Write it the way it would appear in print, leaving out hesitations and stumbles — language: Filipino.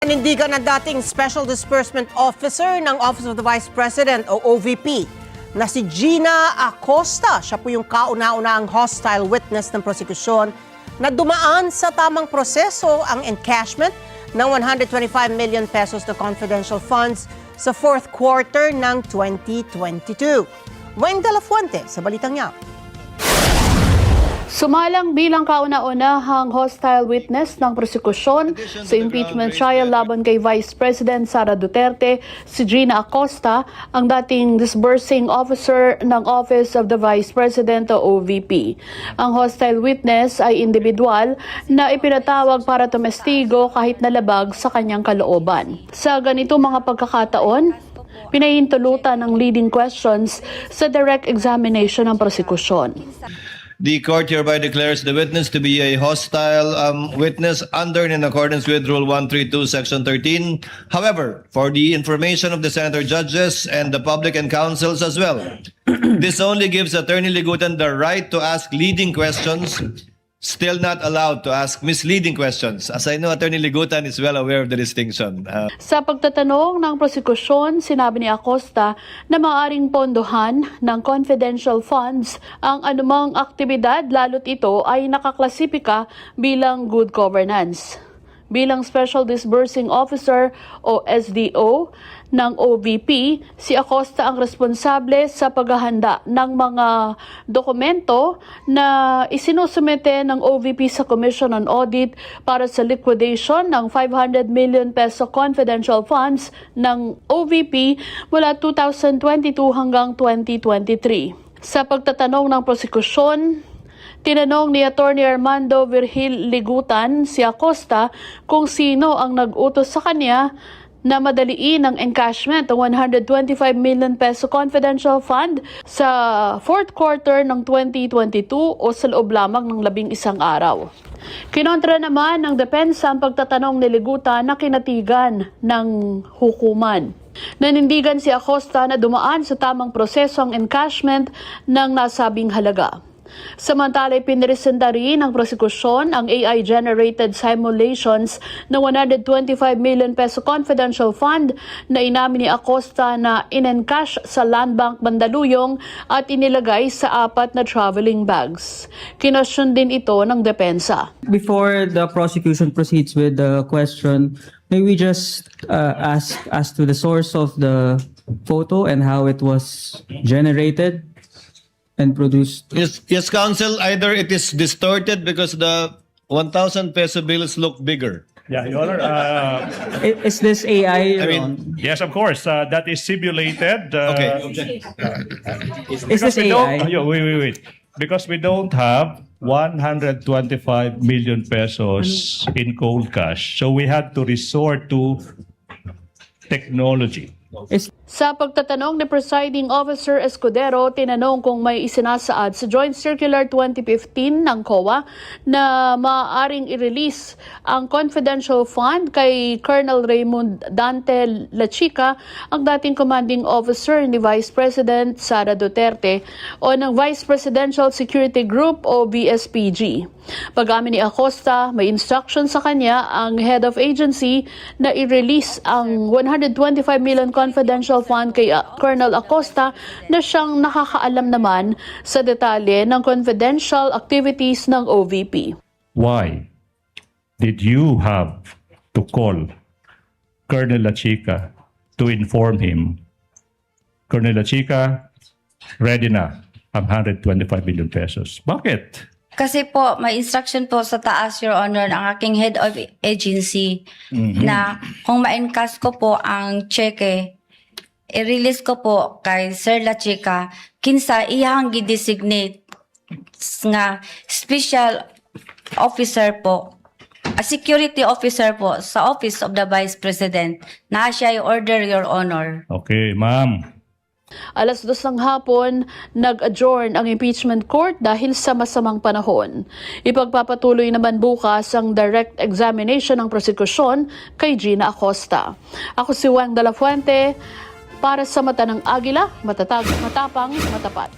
Nanindigan ang dating Special Disbursement Officer ng Office of the Vice President o OVP na si Gina Acosta. Siya po yung kauna-unahang hostile witness ng prosekusyon na dumaan sa tamang proseso ang encashment ng 125 million pesos na confidential funds sa fourth quarter ng 2022. Weng de la Fuente sa balitang niya. Sumalang bilang kauna-unahang hostile witness ng prosekusyon sa impeachment trial laban kay Vice President Sara Duterte, si Gina Acosta, ang dating disbursing officer ng Office of the Vice President o OVP. Ang hostile witness ay individual na ipinatawag para tumestigo kahit nalabag sa kanyang kalooban. Sa ganitong mga pagkakataon, pinahintulutan ng leading questions sa direct examination ng prosekusyon. The court hereby declares the witness to be a hostile witness under and in accordance with Rule 132, Section 13. However, for the information of the senator judges and the public and counsels as well, this only gives Attorney Ligutan the right to ask leading questions, still not allowed to ask misleading questions. As I know, Attorney Ligutan is well aware of the distinction. Sa pagtatanong ng prosekusyon, sinabi ni Acosta na maaaring pondohan ng confidential funds ang anumang aktibidad lalo't ito ay nakaklasipika bilang good governance. Bilang Special Disbursing Officer o SDO ng OVP, si Acosta ang responsable sa paghahanda ng mga dokumento na isinusumite ng OVP sa Commission on Audit para sa liquidation ng 500 million peso confidential funds ng OVP mula 2022 hanggang 2023. Sa pagtatanong ng prosekusyon, tinanong ni Attorney Armando Virgil Ligutan si Acosta kung sino ang nag-utos sa kanya na madaliin ang encashment ng 125 million peso confidential fund sa fourth quarter ng 2022 o sa loob lamang ng 11 araw. Kinontra naman ng depensa ang pagtatanong ni Ligutan na kinatigan ng hukuman. Nanindigan si Acosta na dumaan sa tamang proseso ang encashment ng nasabing halaga. Samantala, ipinresenta rin ng prosekusyon ang AI-generated simulations ng 125 million peso confidential fund na inamin ni Acosta na in-encash sa Land Bank Mandaluyong at inilagay sa 4 na traveling bags. Kinwestiyon din ito ng depensa. Before the prosecution proceeds with the question, may we just ask as to the source of the photo and how it was generated and produced? Yes, counsel, either it is distorted because the 1,000 peso bills look bigger. Yeah, Your Honor. Is this AI? I mean, Yes, of course. That is simulated. okay. Is this AI? Wait. Because we don't have 125 million pesos in cold cash. So we had to resort to technology. Sa pagtatanong ni Presiding Officer Escudero, tinanong kung may isinasaad sa Joint Circular 2015 ng COA na maaaring i-release ang confidential fund kay Colonel Raymond Dante Lachica, ang dating commanding officer ni Vice President Sara Duterte o ng Vice Presidential Security Group o VSPG. Pag-amin ni Acosta, may instruction sa kanya ang head of agency na i-release ang 125 million confidential fund kay Colonel Acosta na siyang nakakaalam naman sa detalye ng confidential activities ng OVP. Why did you have to call Colonel Lachica to inform him, Colonel Lachica, ready na ang 125 million pesos? Bakit? Kasi po, may instruction po sa taas, Your Honor, ng aking head of agency na kung ma-encash ko po ang cheque, i-release ko po kay Sir Lachica, kinsa iyang gi-designate nga special officer po, a security officer po sa Office of the Vice President na siya i-order, Your Honor. Okay, ma'am. 2:00 ng hapon, nag-adjourn ang impeachment court dahil sa masamang panahon. Ipagpapatuloy naman bukas ang direct examination ng prosekusyon kay Gina Acosta. Ako si Weng de la Fuente, para sa Mata ng Agila, matatag, matapang, matapat.